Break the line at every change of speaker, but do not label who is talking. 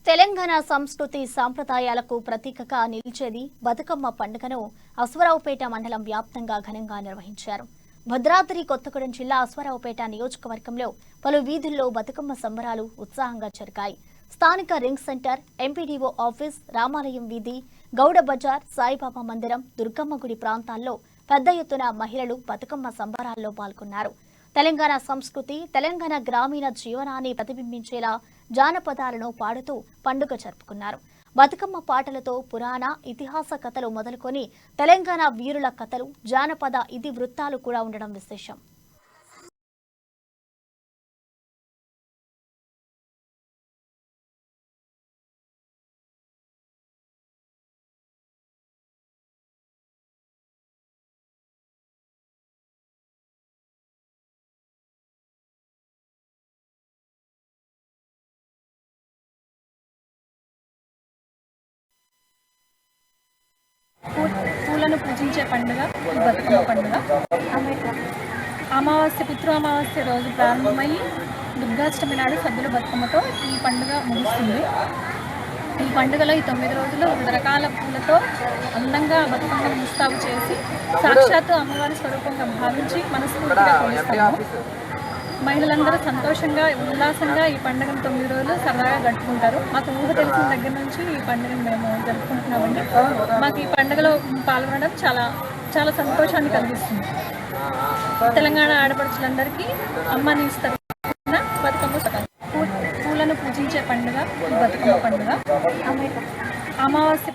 తెలంగాణ సంస్కృతి సాంప్రదాయాలకు ప్రతీకగా నిలిచేది బతుకమ్మ పండుగను అశ్వారావుపేట మండలం వ్యాప్తంగా ఘనంగా నిర్వహించారు. భద్రాద్రి కొత్తగూడెం జిల్లా అశ్వారావుపేట నియోజకవర్గంలో పలు వీధుల్లో బతుకమ్మ సంబరాలు ఉత్సాహంగా జరిగాయి. స్థానిక రింగ్ సెంటర్, ఎంపీడీఓ ఆఫీస్, రామాలయం వీధి, గౌడ బజార్, సాయిబాబా మందిరం, దుర్గమ్మ గుడి ప్రాంతాల్లో పెద్ద ఎత్తున మహిళలు బతుకమ్మ సంబరాల్లో పాల్గొన్నారు. తెలంగాణ సంస్కృతి, తెలంగాణ గ్రామీణ జీవనాన్ని ప్రతిబింబించేలా జానపదాలను పాడుతూ పండుగ జరుపుకున్నారు. బతుకమ్మ పాటలతో పురాణ, ఇతిహాస కథలు మొదలుకొని తెలంగాణ వీరుల కథలు, జానపద ఇతివృత్తాలు కూడా ఉండడం విశేషం.
పూలను పూజించే పండుగ బతుకమ్మ పండుగ. అమావాస్య, పితృ అమావాస్య రోజు ప్రారంభమయ్యి దుర్గాష్టమి నాడు సద్దుల బతుకమ్మతో ఈ పండుగ ముగుస్తుంది. ఈ పండుగలో ఈ 9 రోజులు వివిధ రకాల పూలతో అందంగా బతుకమ్మను ముస్తాబు చేసి సాక్షాత్తు అమ్మవారి స్వరూపంగా భావించి మనస్ఫూర్తిగా కొలుస్తాము. మహిళలందరూ సంతోషంగా, ఉల్లాసంగా ఈ పండుగను 9 రోజులు సరదాగా గడుపుకుంటారు. మాకు ఊహ తెలిసిన దగ్గర నుంచి ఈ పండుగను మేము జరుపుకుంటున్నామండి. మాకు ఈ పండుగలో పాల్గొనడం చాలా చాలా సంతోషాన్ని కలిగిస్తుంది. తెలంగాణ ఆడపడుచులందరికీ అమ్మని ఇస్తారు బతుకమ్మ. పూలను పూజించే పండుగ బతుకమ్మ పండుగ. అమావాస్య